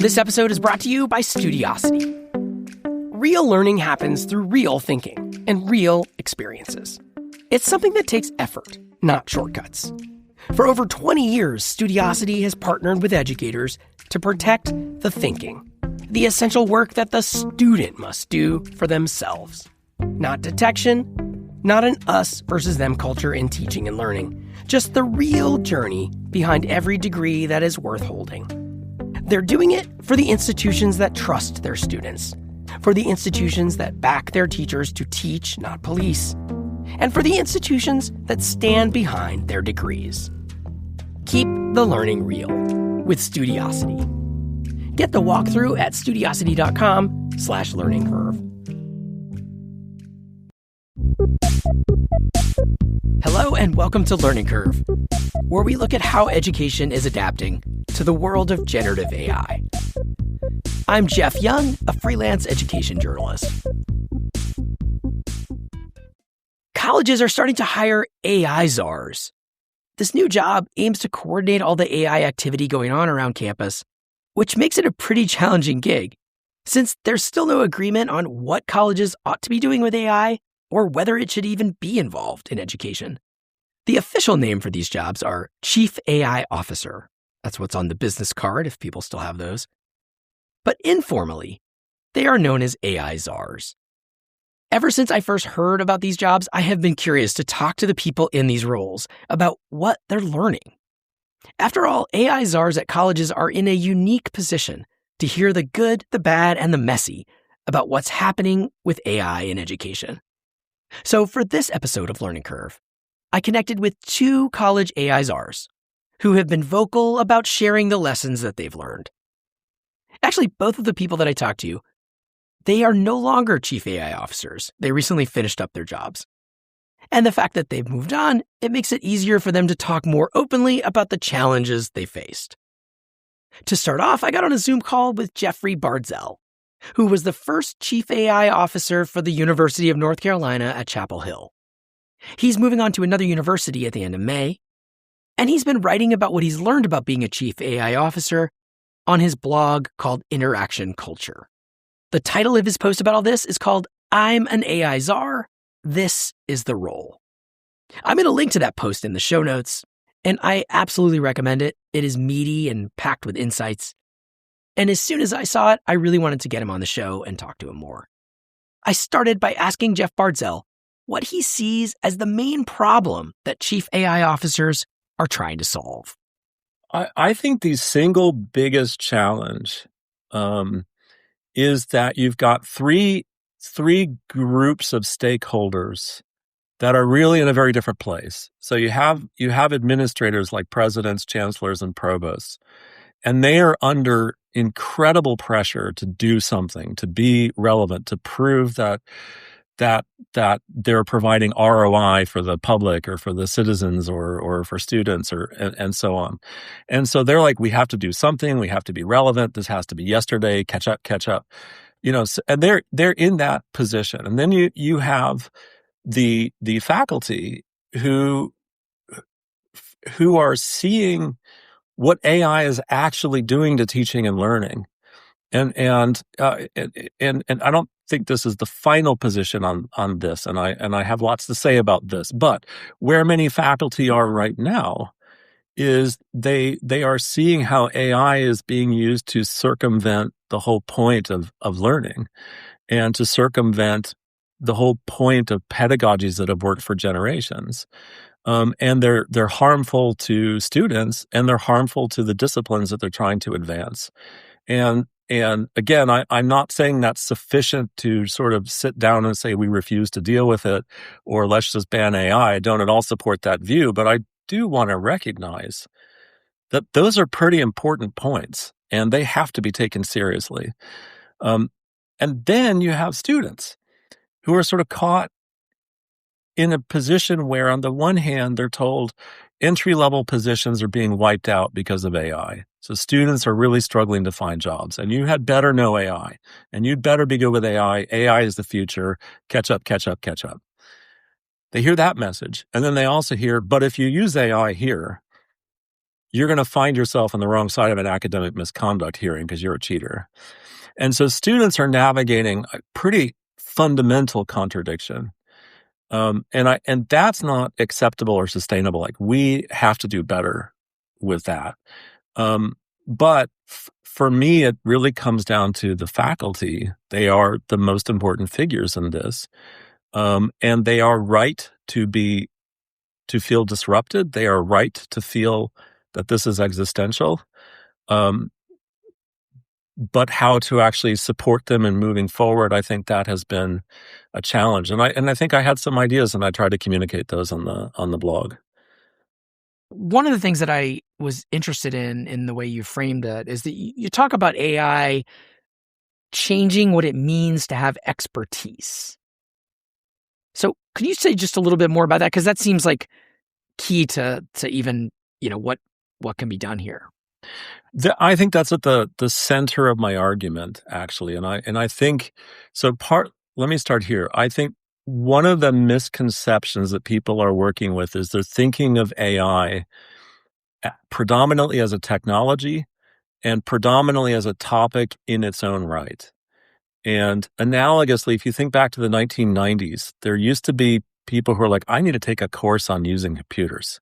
This episode is brought to you by Studiosity. Real learning happens through real thinking and real experiences. It's something that takes effort, not shortcuts. For over 20 years, Studiosity has partnered with educators to protect the thinking, the essential work that the student must do for themselves. Not detection, not an us versus them culture in teaching and learning, just the real journey behind every degree that is worth holding. They're doing it for the institutions that trust their students, for the institutions that back their teachers to teach, not police, and for the institutions that stand behind their degrees. Keep the learning real with Studiosity. Get the walkthrough at studiosity.com/learning curve. Hello and welcome to Learning Curve, where we look at how education is adapting to the world of generative AI. I'm Jeff Young, a freelance education journalist. Colleges are starting to hire AI czars. This new job aims to coordinate all the AI activity going on around campus, which makes it a pretty challenging gig, since there's still no agreement on what colleges ought to be doing with AI or whether it should even be involved in education. The official name for these jobs are Chief AI Officer. That's what's on the business card, if people still have those. But informally, they are known as AI czars. Ever since I first heard about these jobs, I have been curious to talk to the people in these roles about what they're learning. After all, AI czars at colleges are in a unique position to hear the good, the bad, and the messy about what's happening with AI in education. So for this episode of Learning Curve, I connected with two college AI czars who have been vocal about sharing the lessons that they've learned. Actually, both of the people that I talked to, they are no longer chief AI officers. They recently finished up their jobs. And the fact that they've moved on, it makes it easier for them to talk more openly about the challenges they faced. To start off, I got on a Zoom call with Jeffrey Bardzell, who was the first chief AI officer for the University of North Carolina at Chapel Hill. He's moving on to another university at the end of May, and he's been writing about what he's learned about being a chief AI officer on his blog called Interaction Culture. The title of his post about all this is called I'm an AI czar. This is the role. I'm going to link to that post in the show notes, and I absolutely recommend it. It is meaty and packed with insights. And as soon as I saw it, I really wanted to get him on the show and talk to him more. I started by asking Jeff Bardzell what he sees as the main problem that chief AI officers are trying to solve. I think the single biggest challenge is that you've got three groups of stakeholders that are really in a very different place. So you have administrators like presidents, chancellors, and provosts, and they are under incredible pressure to do something, to be relevant, to prove that they're providing ROI for the public or for the citizens or for students and so on. And so they're like, we have to do something. We have to be relevant. This has to be yesterday. Catch up. And they're in that position. And then you have the faculty who are seeing what AI is actually doing to teaching and learning. And I don't think this is the final position on this, and I have lots to say about this. But where many faculty are right now is they are seeing how AI is being used to circumvent the whole point of learning, and to circumvent the whole point of pedagogies that have worked for generations. And they're harmful to students, and they're harmful to the disciplines that they're trying to advance. And again, I'm not saying that's sufficient to sort of sit down and say we refuse to deal with it or let's just ban AI. I don't at all support that view, but I do want to recognize that those are pretty important points and they have to be taken seriously. And then you have students who are sort of caught in a position where on the one hand, they're told entry-level positions are being wiped out because of AI. So students are really struggling to find jobs, and you had better know AI, and you'd better be good with AI. AI is the future. Catch up. They hear that message, and then they also hear, but if you use AI here, you're going to find yourself on the wrong side of an academic misconduct hearing because you're a cheater. And so students are navigating a pretty fundamental contradiction. And that's not acceptable or sustainable. Like, we have to do better with that. But for me, it really comes down to the faculty. They are the most important figures in this. And they are right to feel disrupted. They are right to feel that this is existential. But how to actually support them in moving forward, I think that has been a challenge. And I think I had some ideas, and I tried to communicate those on the blog. One of the things that I was interested in the way you framed it, is that you talk about AI changing what it means to have expertise. So could you say just a little bit more about that? Because that seems like key to even, what can be done here. I think that's at the center of my argument, actually. And I think, so let me start here. I think one of the misconceptions that people are working with is they're thinking of AI predominantly as a technology and predominantly as a topic in its own right. And analogously, if you think back to the 1990s, there used to be people who are like, I need to take a course on using computers.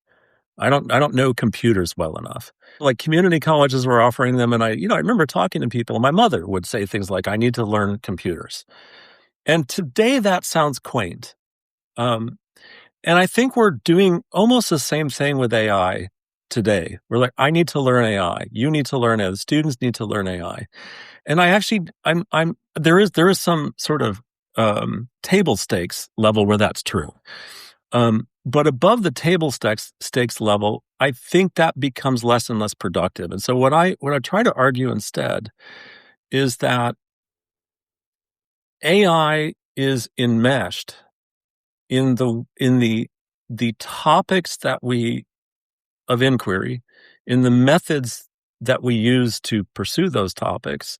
I don't know computers well enough. Like, community colleges were offering them, and I remember talking to people. My mother would say things like, I need to learn computers. And today that sounds quaint. And I think we're doing almost the same thing with AI today. We're like, I need to learn AI. You need to learn AI. The students need to learn AI. And there is some sort of table stakes level where that's true. But above the table stakes level, I think that becomes less and less productive. And so what I try to argue instead is that AI is enmeshed in the topics of inquiry, in the methods that we use to pursue those topics,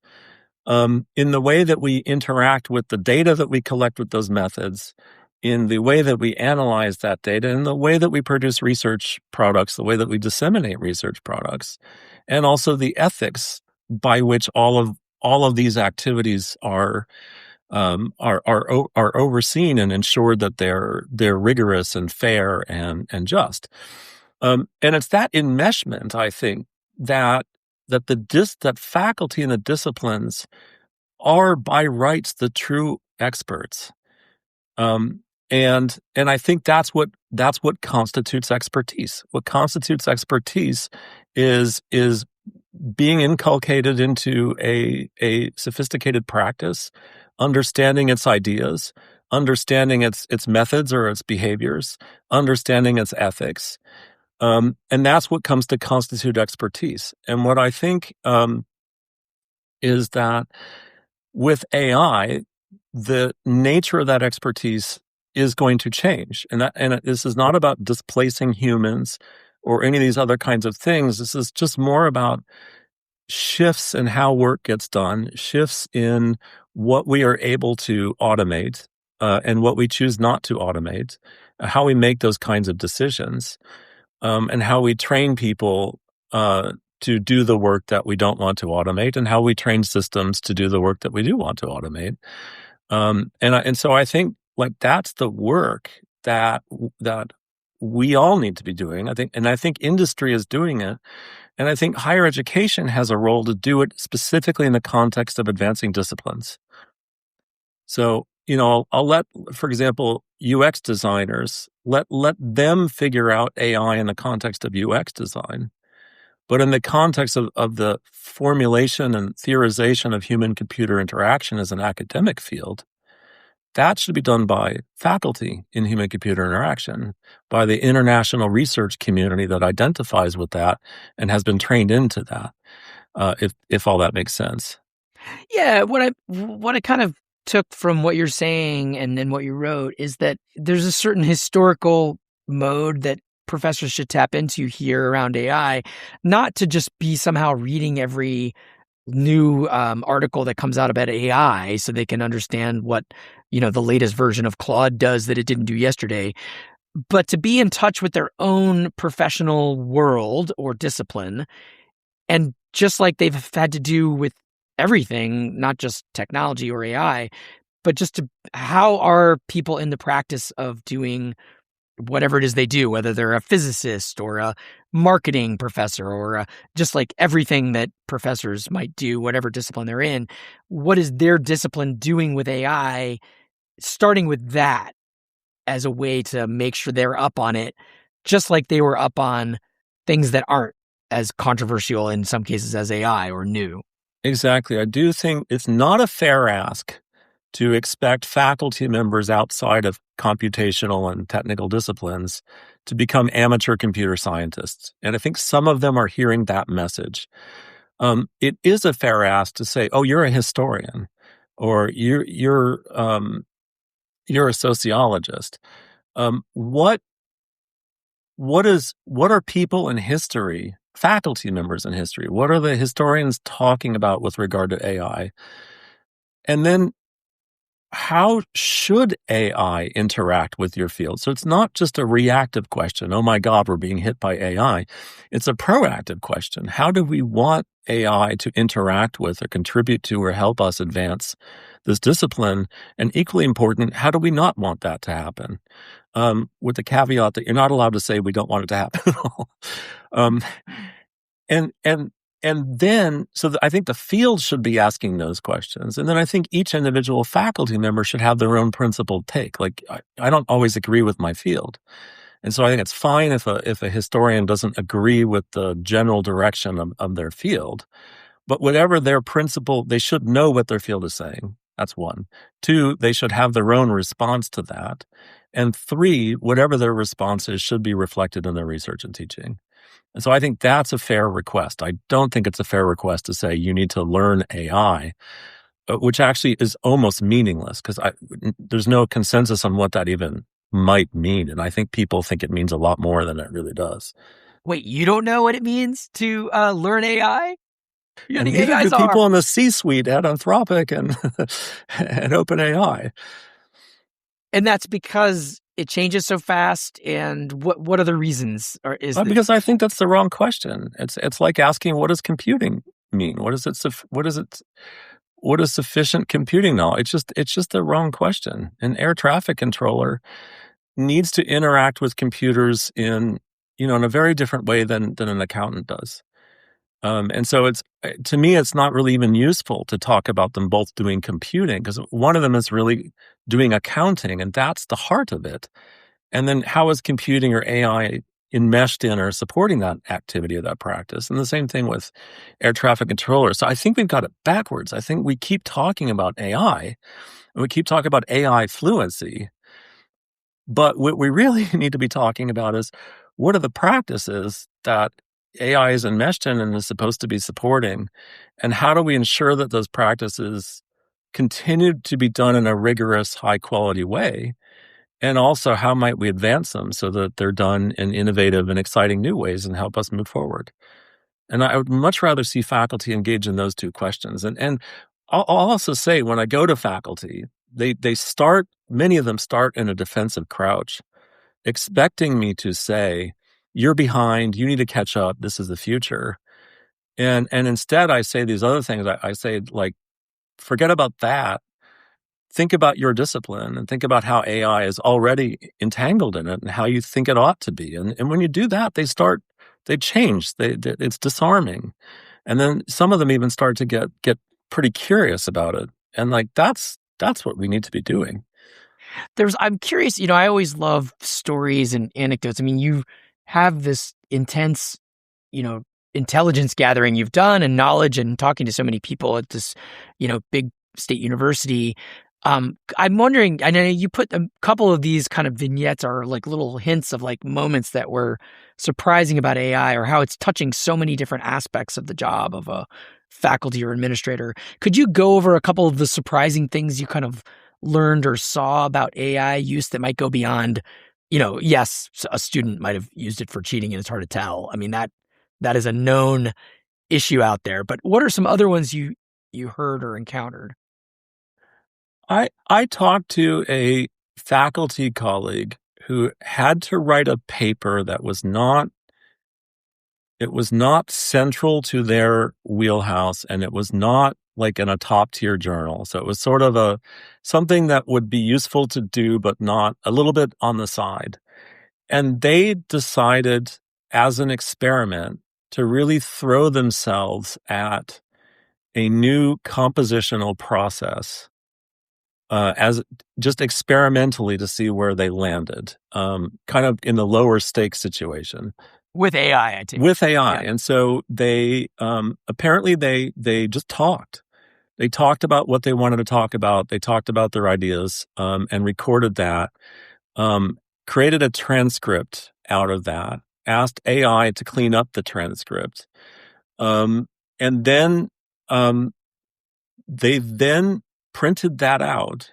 in the way that we interact with the data that we collect with those methods, in the way that we analyze that data, in the way that we produce research products, the way that we disseminate research products, and also the ethics by which all of these activities are overseen and ensured that they're rigorous and fair and just. And it's that enmeshment, I think, that faculty and the disciplines are by rights the true experts. And I think that's what constitutes expertise. What constitutes expertise is being inculcated into a sophisticated practice, understanding its ideas, understanding its methods or its behaviors, understanding its ethics. And that's what comes to constitute expertise. And what I think is that with AI, the nature of that expertise is going to change. And this is not about displacing humans or any of these other kinds of things. This is just more about shifts in how work gets done, shifts in what we are able to automate and what we choose not to automate, how we make those kinds of decisions, and how we train people to do the work that we don't want to automate, and how we train systems to do the work that we do want to automate. And so I think, like, that's the work that we all need to be doing. I think industry is doing it. And I think higher education has a role to do it specifically in the context of advancing disciplines. So, I'll let, for example, UX designers, let them figure out AI in the context of UX design. But in the context of the formulation and theorization of human-computer interaction as an academic field, that should be done by faculty in human-computer interaction, by the international research community that identifies with that and has been trained into that, if all that makes sense. Yeah, what I kind of took from what you're saying and then what you wrote is that there's a certain historical mode that professors should tap into here around AI, not to just be somehow reading every new article that comes out about AI so they can understand what the latest version of Claude does that it didn't do yesterday, but to be in touch with their own professional world or discipline. And just like they've had to do with everything, not just technology or AI, but how are people in the practice of doing whatever it is they do, whether they're a physicist or a marketing professor or just like everything that professors might do, whatever discipline they're in, what is their discipline doing with AI, starting with that as a way to make sure they're up on it, just like they were up on things that aren't as controversial in some cases as AI or new. Exactly. I do think it's not a fair ask to expect faculty members outside of computational and technical disciplines to become amateur computer scientists. And I think some of them are hearing that message. It is a fair ask to say, "Oh, you're a historian," or "You're a sociologist." What are people in history, faculty members in history? What are the historians talking about with regard to AI? And then how should AI interact with your field? So it's not just a reactive question. Oh my God, we're being hit by AI. It's a proactive question. How do we want AI to interact with or contribute to or help us advance this discipline? And equally important, how do we not want that to happen? With the caveat that you're not allowed to say we don't want it to happen at all. And then, I think the field should be asking those questions. And then I think each individual faculty member should have their own principled take. Like, I don't always agree with my field. And so I think it's fine if a historian doesn't agree with the general direction of their field. But whatever their principle, they should know what their field is saying. That's one. Two, they should have their own response to that. And three, whatever their response is should be reflected in their research and teaching. And so I think that's a fair request. I don't think it's a fair request to say you need to learn AI, which actually is almost meaningless because there's no consensus on what that even might mean. And I think people think it means a lot more than it really does. Wait, you don't know what it means to learn AI? And neither do people in the C-suite at Anthropic and OpenAI. And that's because it changes so fast. And what are the reasons? Because I think that's the wrong question. It's like asking, what does computing mean? What does sufficient computing knowledge? It's just the wrong question. An air traffic controller needs to interact with computers in a very different way than an accountant does. And so to me, it's not really even useful to talk about them both doing computing because one of them is really doing accounting, and that's the heart of it. And then how is computing or AI enmeshed in or supporting that activity or that practice? And the same thing with air traffic controllers. So I think we've got it backwards. I think we keep talking about AI, and we keep talking about AI fluency. But what we really need to be talking about is what are the practices that AI is enmeshed in and is supposed to be supporting, and how do we ensure that those practices continue to be done in a rigorous, high-quality way? And also, how might we advance them so that they're done in innovative and exciting new ways and help us move forward? And I would much rather see faculty engage in those two questions. And I'll also say, when I go to faculty, many of them start in a defensive crouch, expecting me to say, you're behind, you need to catch up, this is the future. And instead, I say these other things. I say, like, forget about that. Think about your discipline and think about how AI is already entangled in it and how you think it ought to be. And when you do that, they change. It's disarming. And then some of them even start to get pretty curious about it. And like, that's what we need to be doing. I'm curious, I always love stories and anecdotes. I mean, you have this intense, intelligence gathering you've done and knowledge and talking to so many people at this, big state university. I'm wondering, I know you put a couple of these kind of vignettes or like little hints of like moments that were surprising about AI or how it's touching so many different aspects of the job of a faculty or administrator. Could you go over a couple of the surprising things you kind of learned or saw about AI use that might go beyond, yes, a student might have used it for cheating and it's hard to tell. I mean, that is a known issue out there. But what are some other ones you heard or encountered? I talked to a faculty colleague who had to write a paper that was not central to their wheelhouse, and it was not like in a top tier journal. So it was sort of something that would be useful to do, but not a little bit on the side. And they decided as an experiment to really throw themselves at a new compositional process as just experimentally to see where they landed, kind of in the lower stakes situation. With AI, I think. With AI. Yeah. And so they apparently they just talked. They talked about what they wanted to talk about. They talked about their ideas and recorded that, created a transcript out of that, asked AI to clean up the transcript. And then they then printed that out,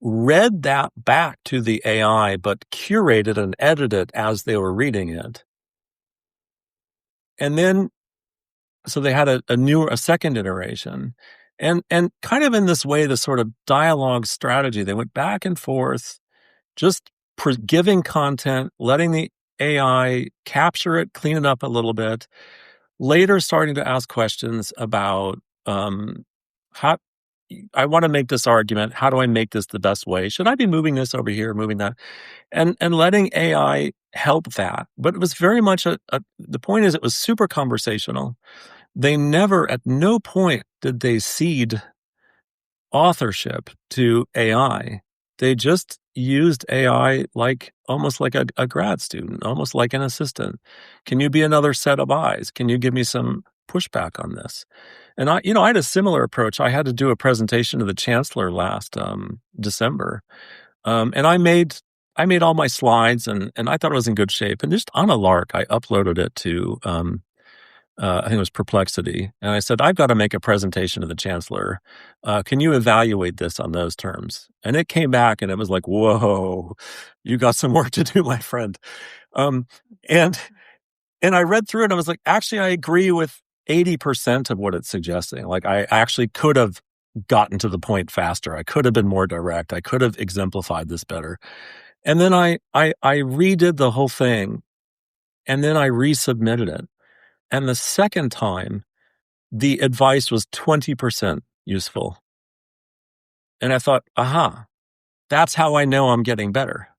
read that back to the AI, but curated and edited it as they were reading it. And then, so they had a second iteration. And kind of in this way, the sort of dialogue strategy, they went back and forth, just giving content, letting the AI capture it, clean it up a little bit, later starting to ask questions about how I want to make this argument. How do I make this the best way? Should I be moving this over here, moving that? And letting AI help that. But it was very much the point is it was super conversational. They never, at no point did they cede authorship to AI. They just used AI like almost like a grad student, almost like an assistant. Can you be another set of eyes? Can you give me some pushback on this? And I had a similar approach. I had to do a presentation to the chancellor last December, and I made all my slides, and I thought it was in good shape. And just on a lark, I uploaded it to I think it was Perplexity, and I said, I've got to make a presentation to the chancellor. Can you evaluate this on those terms? And it came back, and it was like, whoa, you got some work to do, my friend. And I read through it, and I was like, actually, I agree with 80% of what it's suggesting. Like, I actually could have gotten to the point faster. I could have been more direct. I could have exemplified this better. And then I redid the whole thing, and then I resubmitted it. And the second time, the advice was 20% useful. And I thought, aha, that's how I know I'm getting better.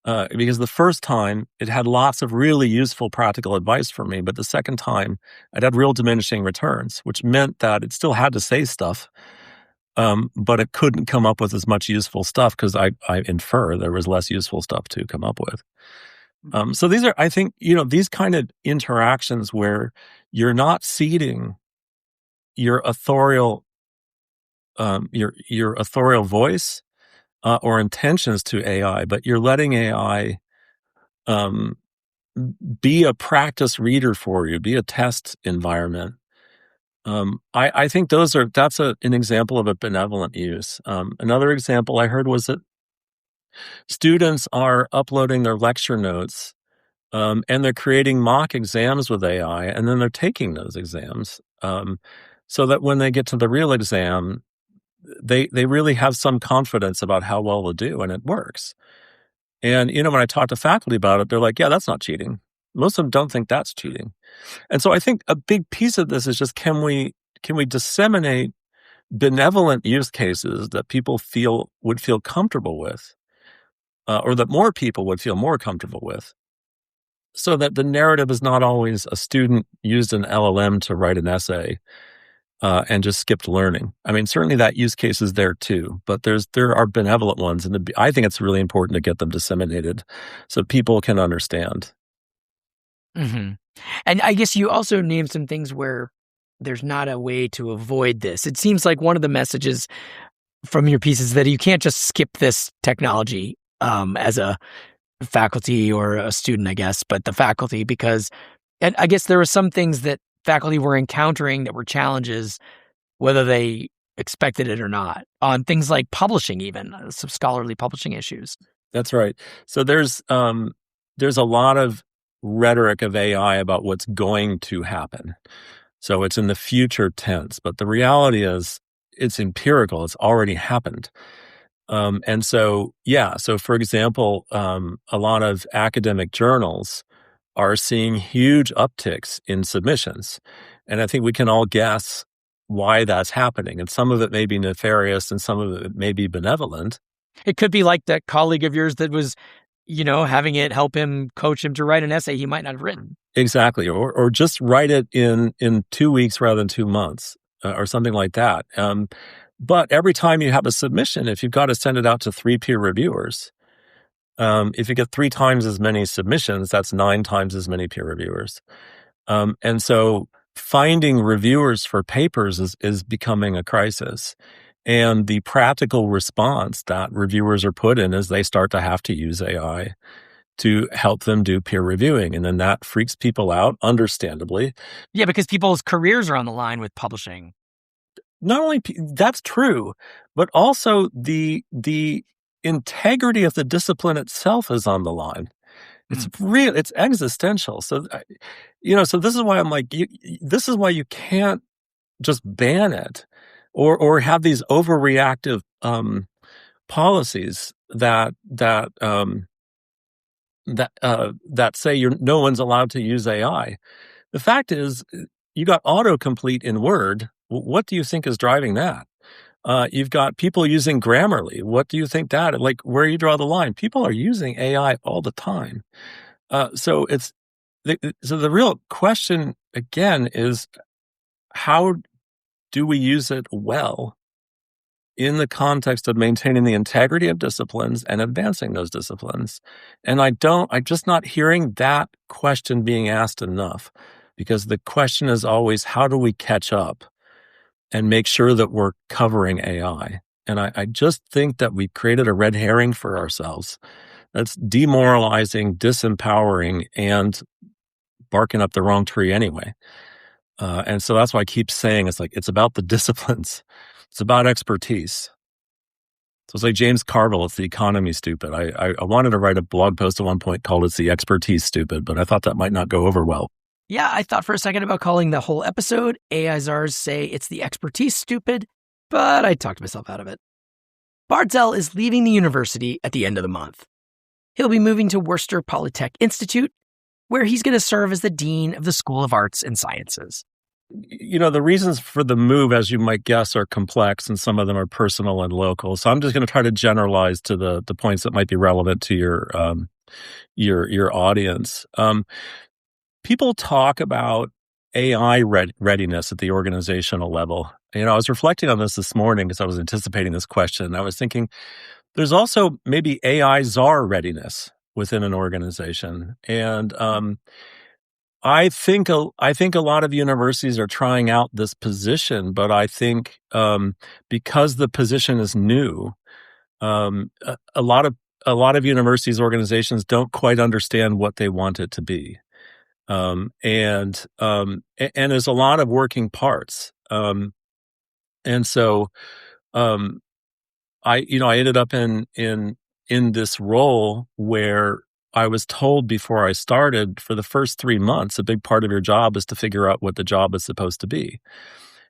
Because the first time, it had lots of really useful practical advice for me. But the second time, it had real diminishing returns, which meant that it still had to say stuff, but it couldn't come up with as much useful stuff because I infer there was less useful stuff to come up with. So these are, I think, these kind of interactions where you're not ceding your authorial, your authorial voice or intentions to AI, but you're letting AI be a practice reader for you, be a test environment. I think that's an example of a benevolent use. Another example I heard was that students are uploading their lecture notes, and they're creating mock exams with AI, and then they're taking those exams, so that when they get to the real exam, they really have some confidence about how well they'll do, and it works. And, when I talk to faculty about it, they're like, yeah, that's not cheating. Most of them don't think that's cheating. And so I think a big piece of this is just, can we disseminate benevolent use cases that people would feel comfortable with, or that more people would feel more comfortable with, so that the narrative is not always a student used an LLM to write an essay and just skipped learning. I mean, certainly that use case is there too, but there are benevolent ones, and I think it's really important to get them disseminated so people can understand. Mm-hmm. And I guess you also named some things where there's not a way to avoid this. It seems like one of the messages from your piece is that you can't just skip this technology as a faculty or a student, I guess, but the faculty, because and I guess there were some things that faculty were encountering that were challenges, whether they expected it or not, on things like publishing, even some scholarly publishing issues. That's right. So there's a lot of rhetoric of AI about what's going to happen. So it's in the future tense, but the reality is it's empirical. It's already happened. And so, yeah, so for example, a lot of academic journals are seeing huge upticks in submissions. And I think we can all guess why that's happening. And some of it may be nefarious and some of it may be benevolent. It could be like that colleague of yours that was, having it help him, coach him to write an essay he might not have written. Exactly. Or just write it in 2 weeks rather than 2 months, or something like that. But every time you have a submission, if you've got to send it out to 3 peer reviewers, if you get 3 times as many submissions, that's 9 times as many peer reviewers. And so finding reviewers for papers is becoming a crisis. And the practical response that reviewers are put in is they start to have to use AI to help them do peer reviewing. And then that freaks people out, understandably. Yeah, because people's careers are on the line with publishing. Not only that's true, but also the integrity of the discipline itself is on the line. It's real. It's existential. So, so this is why I'm like, this is why you can't just ban it, or have these overreactive policies that say no one's allowed to use AI. The fact is, you got autocomplete in Word. What do you think is driving that? You've got people using Grammarly. What do you think that? Like, where you draw the line? People are using AI all the time. So the real question again is, how do we use it well in the context of maintaining the integrity of disciplines and advancing those disciplines? And I'm just not hearing that question being asked enough, because the question is always, how do we catch up and make sure that we're covering AI? And I just think that we've created a red herring for ourselves that's demoralizing, disempowering, and barking up the wrong tree anyway. And so that's why I keep saying it's about the disciplines. It's about expertise. So it's like James Carville, it's the economy stupid. I wanted to write a blog post at one point called It's the Expertise Stupid, but I thought that might not go over well. Yeah, I thought for a second about calling the whole episode AI Czars Say It's the Expertise Stupid, but I talked myself out of it. Bardzell is leaving the university at the end of the month. He'll be moving to Worcester Polytech Institute, where he's going to serve as the Dean of the School of Arts and Sciences. The reasons for the move, as you might guess, are complex, and some of them are personal and local. So I'm just going to try to generalize to the points that might be relevant to your audience. People talk about AI readiness at the organizational level. I was reflecting on this morning because I was anticipating this question. I was thinking there's also maybe AI czar readiness within an organization. And I think a lot of universities are trying out this position, but I think because the position is new, a lot of universities, organizations don't quite understand what they want it to be. And there's a lot of working parts. And so, I ended up in this role where I was told before I started, for the first 3 months, a big part of your job is to figure out what the job is supposed to be.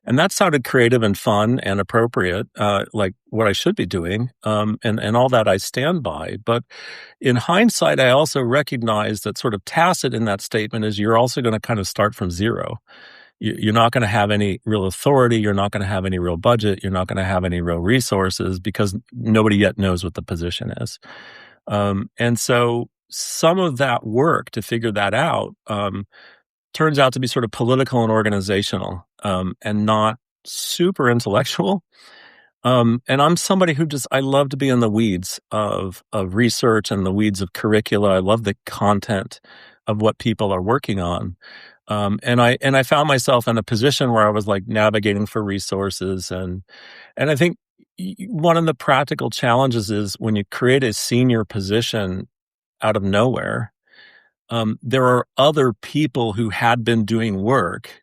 And that sounded creative and fun and appropriate, like what I should be doing, and all that I stand by. But in hindsight, I also recognize that sort of tacit in that statement is you're also going to kind of start from zero. You're not going to have any real authority. You're not going to have any real budget. You're not going to have any real resources because nobody yet knows what the position is. And so some of that work to figure that out turns out to be sort of political and organizational, and not super intellectual. And I'm somebody who I love to be in the weeds of research and the weeds of curricula. I love the content of what people are working on. And I found myself in a position where I was like navigating for resources. And I think one of the practical challenges is when you create a senior position out of nowhere, there are other people who had been doing work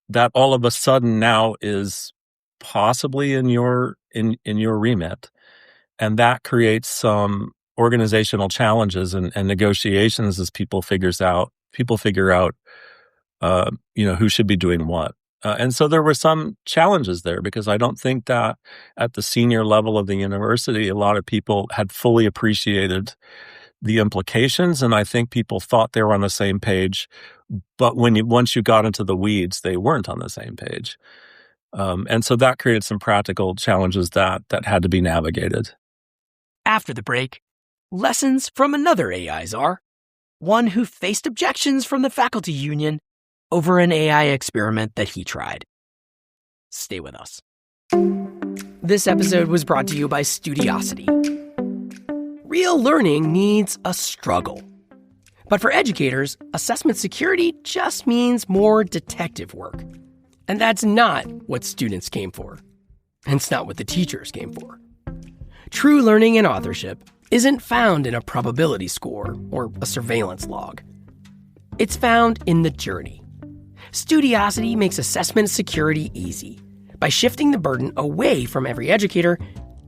that all of a sudden now is possibly in your remit, and that creates some organizational challenges and negotiations as people figure out who should be doing what. And so there were some challenges there because I don't think that at the senior level of the university, a lot of people had fully appreciated the implications. And I think people thought they were on the same page. But once you got into the weeds, they weren't on the same page. And so that created some practical challenges that had to be navigated. After the break, lessons from another AI czar, one who faced objections from the faculty union over an AI experiment that he tried. Stay with us. This episode was brought to you by Studiosity. Real learning needs a struggle. But for educators, assessment security just means more detective work. And that's not what students came for. And it's not what the teachers came for. True learning and authorship isn't found in a probability score or a surveillance log. It's found in the journey. Studiosity makes assessment security easy by shifting the burden away from every educator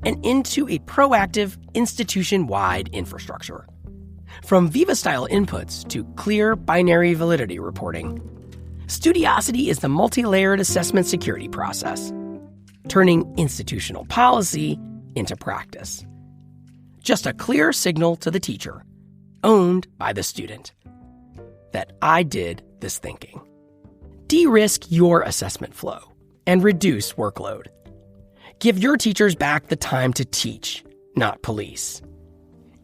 and into a proactive, institution-wide infrastructure. From Viva-style inputs to clear binary validity reporting, Studiosity is the multi-layered assessment security process, turning institutional policy into practice. Just a clear signal to the teacher, owned by the student, that I did this thinking. De-risk your assessment flow and reduce workload. Give your teachers back the time to teach, not police.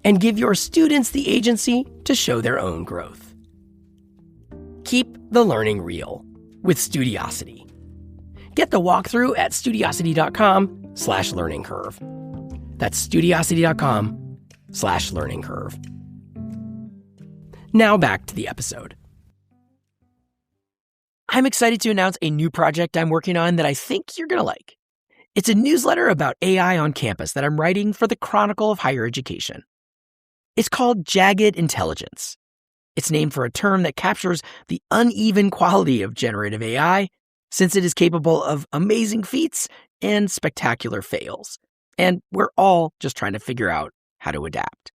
And give your students the agency to show their own growth. Keep the learning real with Studiosity. Get the walkthrough at studiosity.com/learning curve. That's studiosity.com/learning curve. Now back to the episode. I'm excited to announce a new project I'm working on that I think you're going to like. It's a newsletter about AI on campus that I'm writing for the Chronicle of Higher Education. It's called Jagged Intelligence. It's named for a term that captures the uneven quality of generative AI, since it is capable of amazing feats and spectacular fails. And we're all just trying to figure out how to adapt.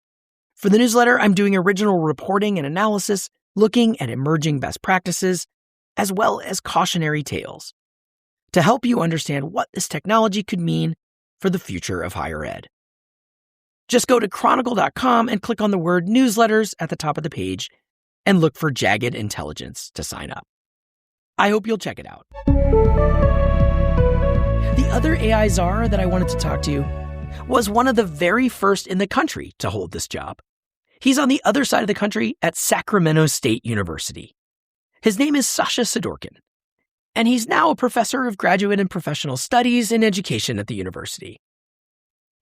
For the newsletter, I'm doing original reporting and analysis, looking at emerging best practices, as well as cautionary tales, to help you understand what this technology could mean for the future of higher ed. Just go to chronicle.com and click on the word newsletters at the top of the page and look for Jagged Intelligence to sign up. I hope you'll check it out. The other AI czar that I wanted to talk to was one of the very first in the country to hold this job. He's on the other side of the country at Sacramento State University. His name is Sasha Sidorkin, and he's now a professor of graduate and professional studies in education at the university.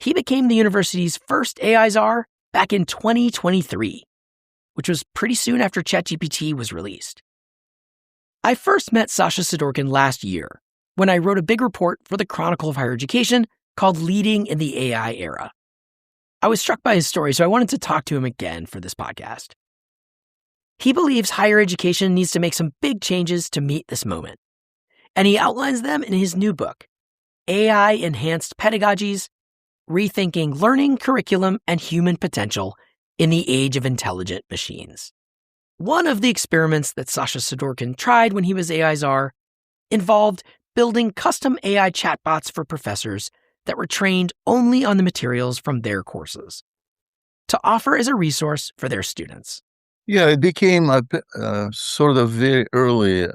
He became the university's first AI czar back in 2023, which was pretty soon after ChatGPT was released. I first met Sasha Sidorkin last year when I wrote a big report for the Chronicle of Higher Education called Leading in the AI Era. I was struck by his story, so I wanted to talk to him again for this podcast. He believes higher education needs to make some big changes to meet this moment, and he outlines them in his new book, AI-Enhanced Pedagogies, Rethinking Learning, Curriculum, and Human Potential in the Age of Intelligent Machines. One of the experiments that Sasha Sidorkin tried when he was AI czar involved building custom AI chatbots for professors that were trained only on the materials from their courses, to offer as a resource for their students. Yeah, it became sort of very early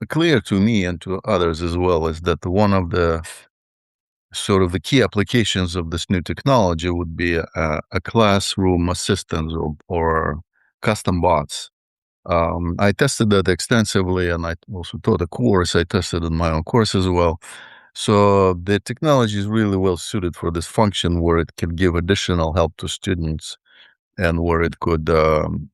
clear to me and to others as well, is that one of the sort of the key applications of this new technology would be a classroom assistant or custom bots. I tested that extensively, and I also taught a course. I tested in my own course as well. So the technology is really well suited for this function where it can give additional help to students and where it could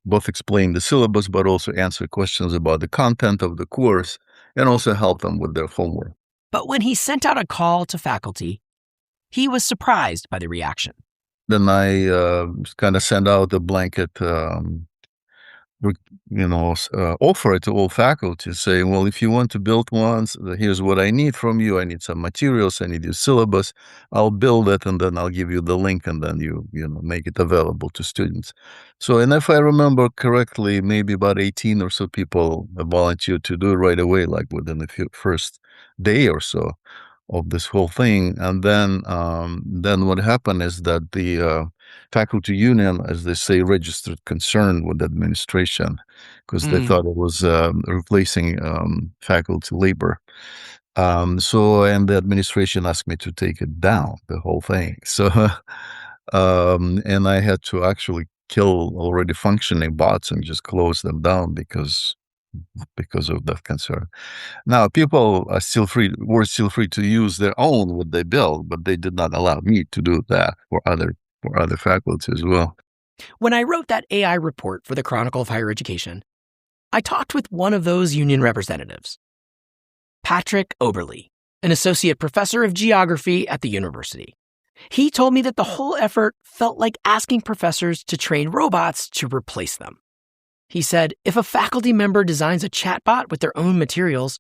both explain the syllabus, but also answer questions about the content of the course and also help them with their homework. But when he sent out a call to faculty, he was surprised by the reaction. Then I kind of sent out a blanket offer it to all faculty, saying, well, if you want to build ones, here's what I need from you. I need some materials. I need your syllabus. I'll build it, and then I'll give you the link, and then you make it available to students. So, and if I remember correctly, maybe about 18 or so people volunteered to do it right away, like within the first day or so of this whole thing. And then what happened is that the faculty union, as they say, registered concern with the administration because they thought it was replacing faculty labor. And the administration asked me to take it down, the whole thing. So, and I had to actually kill already functioning bots and just close them down because of that concern. Now, people were still free to use their own what they build, but they did not allow me to do that for other faculty as well. When I wrote that AI report for the Chronicle of Higher Education, I talked with one of those union representatives, Patrick Oberle, an associate professor of geography at the university. He told me that the whole effort felt like asking professors to train robots to replace them. He said, if a faculty member designs a chatbot with their own materials,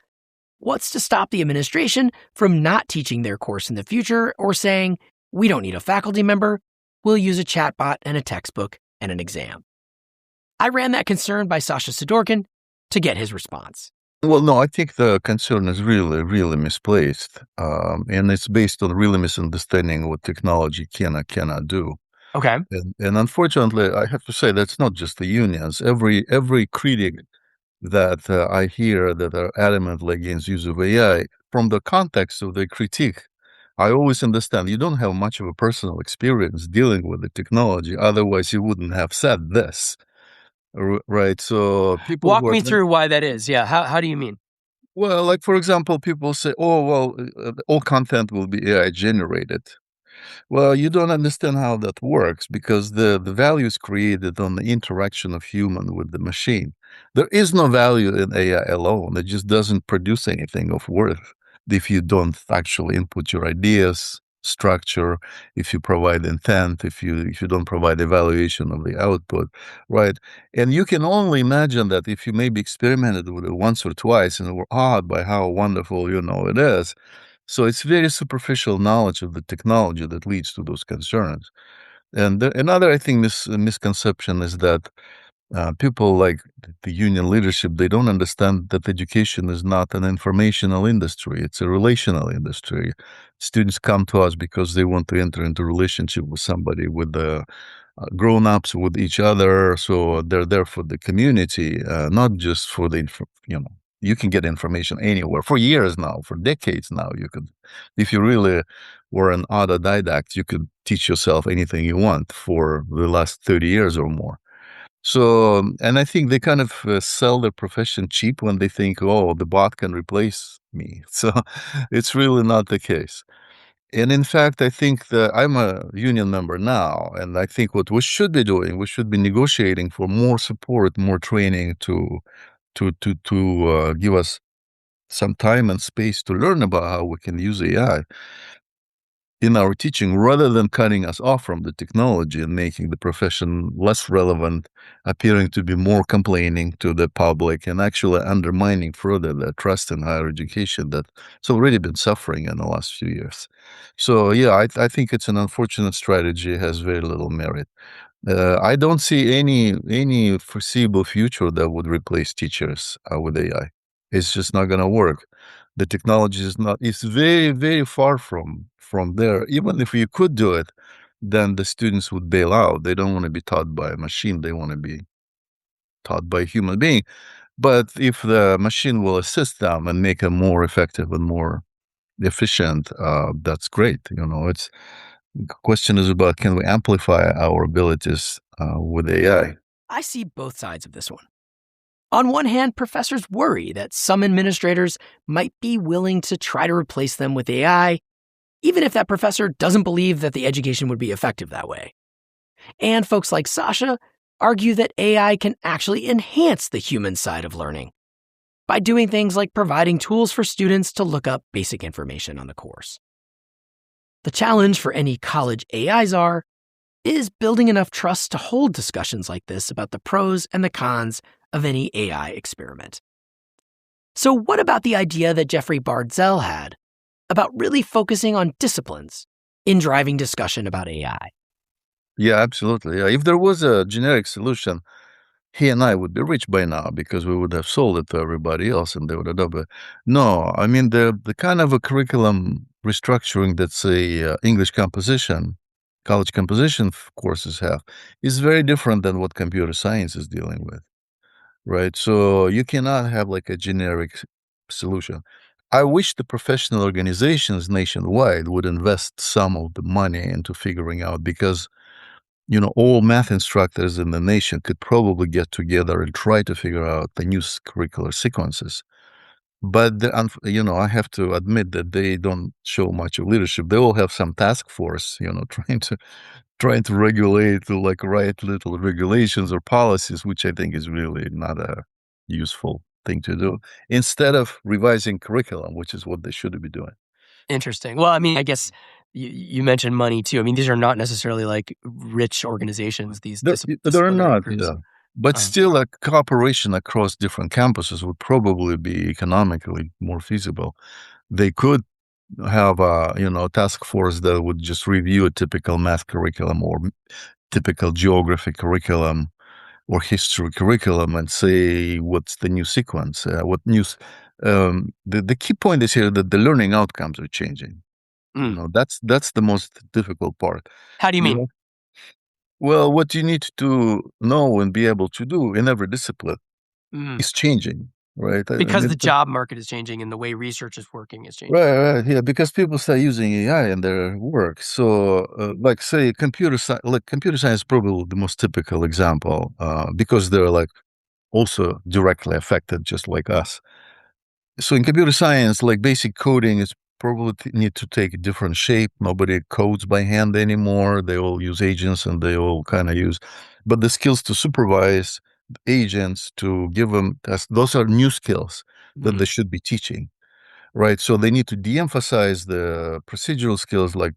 what's to stop the administration from not teaching their course in the future or saying, we don't need a faculty member, we'll use a chatbot and a textbook and an exam? I ran that concern by Sasha Sidorkin to get his response. Well, no, I think the concern is really, really misplaced. And it's based on really misunderstanding what technology can or cannot do. Okay. And unfortunately, I have to say that's not just the unions. Every critic that I hear that are adamantly against use of AI, from the context of the critique, I always understand you don't have much of a personal experience dealing with the technology. Otherwise, you wouldn't have said this, right? So people walk me through why that is. Yeah. How do you mean? Well, like for example, people say, "Oh, well, all content will be AI generated." Well, you don't understand how that works because the value is created on the interaction of human with the machine. There is no value in AI alone. It just doesn't produce anything of worth if you don't actually input your ideas, structure, if you provide intent, if you don't provide evaluation of the output, right? And you can only imagine that if you maybe experimented with it once or twice and were awed by how wonderful it is. So it's very superficial knowledge of the technology that leads to those concerns. And another, I think, misconception is that people like the union leadership, they don't understand that education is not an informational industry. It's a relational industry. Students come to us because they want to enter into a relationship with somebody, with the grown-ups, with each other. So they're there for the community, not just for the, you can get information anywhere for years now, for decades now. You could, if you really were an autodidact, you could teach yourself anything you want for the last 30 years or more. So, and I think they kind of sell their profession cheap when they think, oh, the bot can replace me. So it's really not the case. And in fact, I think that I'm a union member now, and I think what we should be doing, we should be negotiating for more support, more training to give us some time and space to learn about how we can use AI in our teaching rather than cutting us off from the technology and making the profession less relevant, appearing to be more complaining to the public and actually undermining further the trust in higher education that's already been suffering in the last few years. So, yeah, I think it's an unfortunate strategy. It has very little merit. I don't see any foreseeable future that would replace teachers with AI. It's just not going to work. The technology is not. It's very, very far from there. Even if you could do it, then the students would bail out. They don't want to be taught by a machine. They want to be taught by a human being. But if the machine will assist them and make them more effective and more efficient, that's great. It's. The question is about, can we amplify our abilities with AI? I see both sides of this one. On one hand, professors worry that some administrators might be willing to try to replace them with AI, even if that professor doesn't believe that the education would be effective that way. And folks like Sasha argue that AI can actually enhance the human side of learning by doing things like providing tools for students to look up basic information on the course. The challenge for any college AI czar is building enough trust to hold discussions like this about the pros and the cons of any AI experiment. So what about the idea that Jeffrey Bardzell had about really focusing on disciplines in driving discussion about AI? Yeah, absolutely. Yeah. If there was a generic solution, he and I would be rich by now because we would have sold it to everybody else and they would adopt it. No, I mean, the kind of a curriculum restructuring that, say, English composition, college composition courses have is very different than what computer science is dealing with, right? So you cannot have like a generic solution. I wish the professional organizations nationwide would invest some of the money into figuring out because all math instructors in the nation could probably get together and try to figure out the new curricular sequences. But I have to admit that they don't show much of leadership. They all have some task force, trying to regulate, like write little regulations or policies, which I think is really not a useful thing to do. Instead of revising curriculum, which is what they should be doing. Interesting. Well, I mean, I guess you mentioned money too. I mean, these are not necessarily like rich organizations, these They're disciplinary not, groups. yeah. But Oh. still, a cooperation across different campuses would probably be economically more feasible. They could have a task force that would just review a typical math curriculum or typical geography curriculum or history curriculum and say what's the new sequence, what news. The key point is here that the learning outcomes are changing. That's the most difficult part. How do you mean? Well, what you need to know and be able to do in every discipline Mm. is changing, right? Because the job market is changing and the way research is working is changing. Right, yeah, because people start using AI in their work. So, like, say, computer science is probably the most typical example, because they're like also directly affected, just like us. So in computer science, like basic coding is probably need to take a different shape. Nobody codes by hand anymore. They all use agents and they all kind of use, but the skills to supervise agents, to give them tasks, those are new skills that they should be teaching, right? So they need to de-emphasize the procedural skills like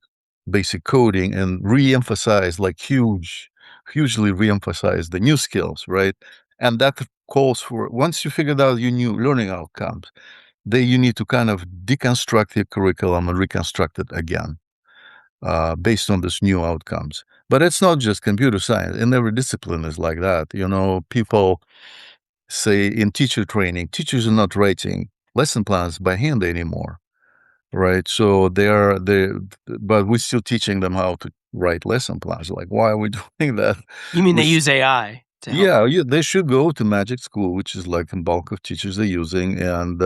basic coding and re-emphasize like hugely re-emphasize the new skills, right? And that calls for, once you figured out your new learning outcomes, then you need to kind of deconstruct your curriculum and reconstruct it again, based on these new outcomes. But it's not just computer science. In every discipline is like that. People say in teacher training, teachers are not writing lesson plans by hand anymore, right? So but we're still teaching them how to write lesson plans. Like, why are we doing that? You mean they use AI to help? Yeah, they should go to Magic School, which is like the bulk of teachers are using, and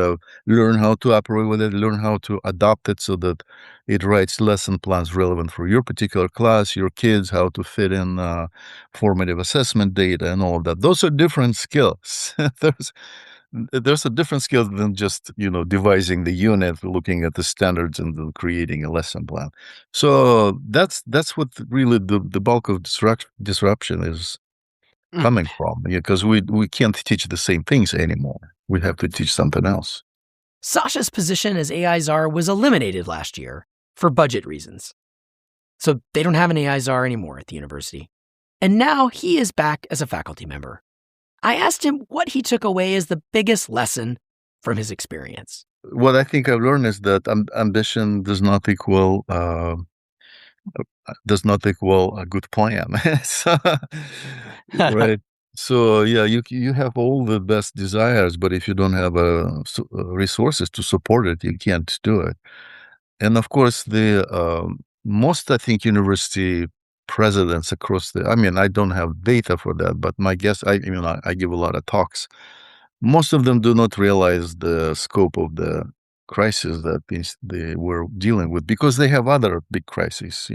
learn how to operate with it, learn how to adopt it so that it writes lesson plans relevant for your particular class, your kids, how to fit in formative assessment data and all of that. Those are different skills. There's a different skill than just, devising the unit, looking at the standards and then creating a lesson plan. So that's what really the bulk of disruption is coming from, because we can't teach the same things anymore. We have to teach something else. Sasha's position as AI czar was eliminated last year for budget reasons. So they don't have an AI czar anymore at the university. And now he is back as a faculty member. I asked him what he took away as the biggest lesson from his experience. What I think I've learned is that ambition does not equal a good plan. Right. So yeah, you have all the best desires, but if you don't have resources to support it, you can't do it. And of course, the most, I think, university presidents across I mean, I don't have data for that, but my guess, I give a lot of talks. Most of them do not realize the scope of the crisis that they were dealing with because they have other big crises.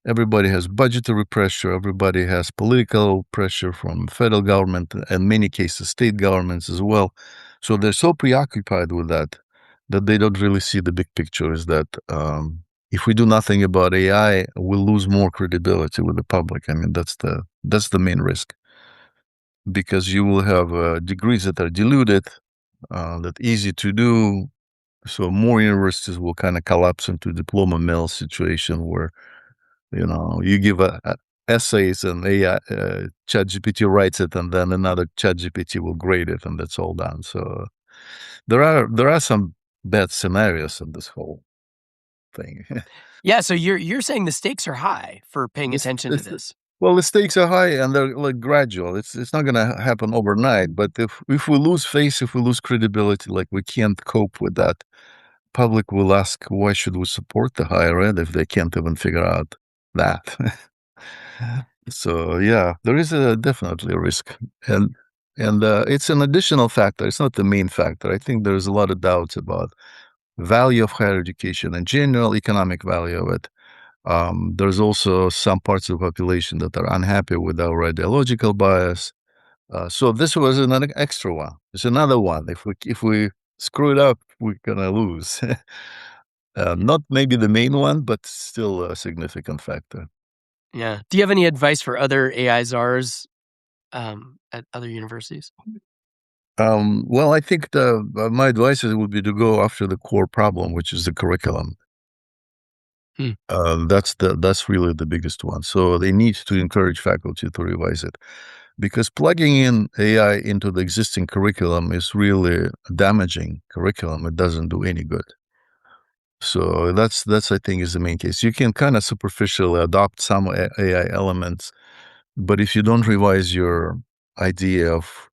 Everybody has budgetary pressure. Everybody has political pressure from federal government, and many cases state governments as well. So they're so preoccupied with that they don't really see the big picture. Is that if we do nothing about AI, we'll lose more credibility with the public. I mean, that's the main risk, because you will have degrees that are diluted, that easy to do. So more universities will kind of collapse into diploma mill situation where You give essays and AI, ChatGPT writes it, and then another ChatGPT will grade it, and that's all done. So there are some bad scenarios in this whole thing. Yeah, so you're saying the stakes are high for paying attention to this. Well, the stakes are high and they're like gradual. It's not going to happen overnight. But if we lose face, if we lose credibility, like we can't cope with that, public will ask, why should we support the higher ed if they can't even figure out that? So yeah, there is definitely a risk, and it's an additional factor. It's not the main factor. I think there's a lot of doubts about value of higher education and general economic value of it. There's also some parts of the population that are unhappy with our ideological bias. So this was an extra one. It's another one. If we screw it up, we're gonna lose. Not maybe the main one, but still a significant factor. Yeah. Do you have any advice for other AI czars at other universities? Well, I think my advice would be to go after the core problem, which is the curriculum. That's really the biggest one. So they need to encourage faculty to revise it, because plugging in AI into the existing curriculum is really damaging curriculum. It doesn't do any good. So that's I think is the main case. You can kind of superficially adopt some AI elements, but if you don't revise your idea of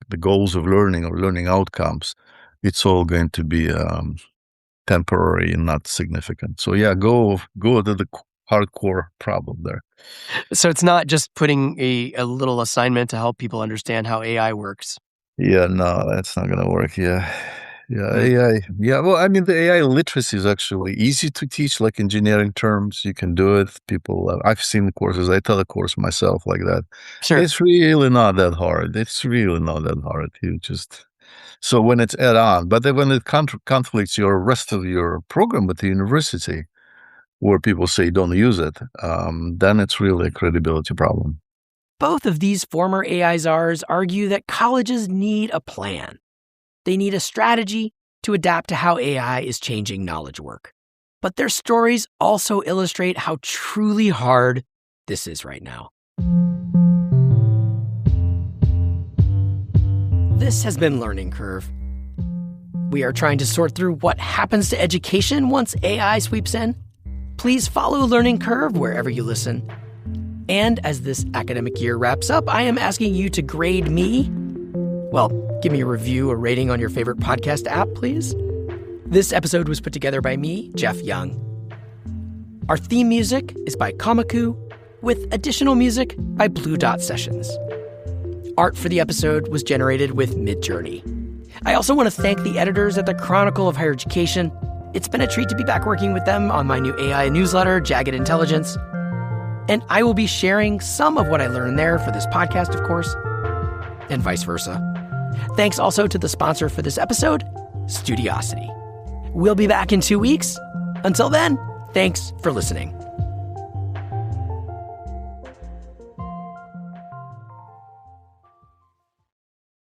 the goals of learning or learning outcomes, it's all going to be temporary and not significant. So yeah, go to the hardcore problem there. So it's not just putting a little assignment to help people understand how AI works. Yeah, no, that's not going to work. Yeah, AI. Yeah, well, I mean, the AI literacy is actually easy to teach, like engineering terms. You can do it. I've seen the courses. I taught a course myself like that. Sure. It's really not that hard. So when it's add on, but then when it conflicts your rest of your program with the university, where people say don't use it, then it's really a credibility problem. Both of these former AI czars argue that colleges need a plan. They need a strategy to adapt to how AI is changing knowledge work. But their stories also illustrate how truly hard this is right now. This has been Learning Curve. We are trying to sort through what happens to education once AI sweeps in. Please follow Learning Curve wherever you listen. And as this academic year wraps up, I am asking you to grade me. Well, give me a review or rating on your favorite podcast app, please. This episode was put together by me, Jeff Young. Our theme music is by Kamaku, with additional music by Blue Dot Sessions. Art for the episode was generated with Midjourney. I also want to thank the editors at the Chronicle of Higher Education. It's been a treat to be back working with them on my new AI newsletter, Jagged Intelligence. And I will be sharing some of what I learned there for this podcast, of course, and vice versa. Thanks also to the sponsor for this episode, Studiosity. We'll be back in 2 weeks. Until then, thanks for listening.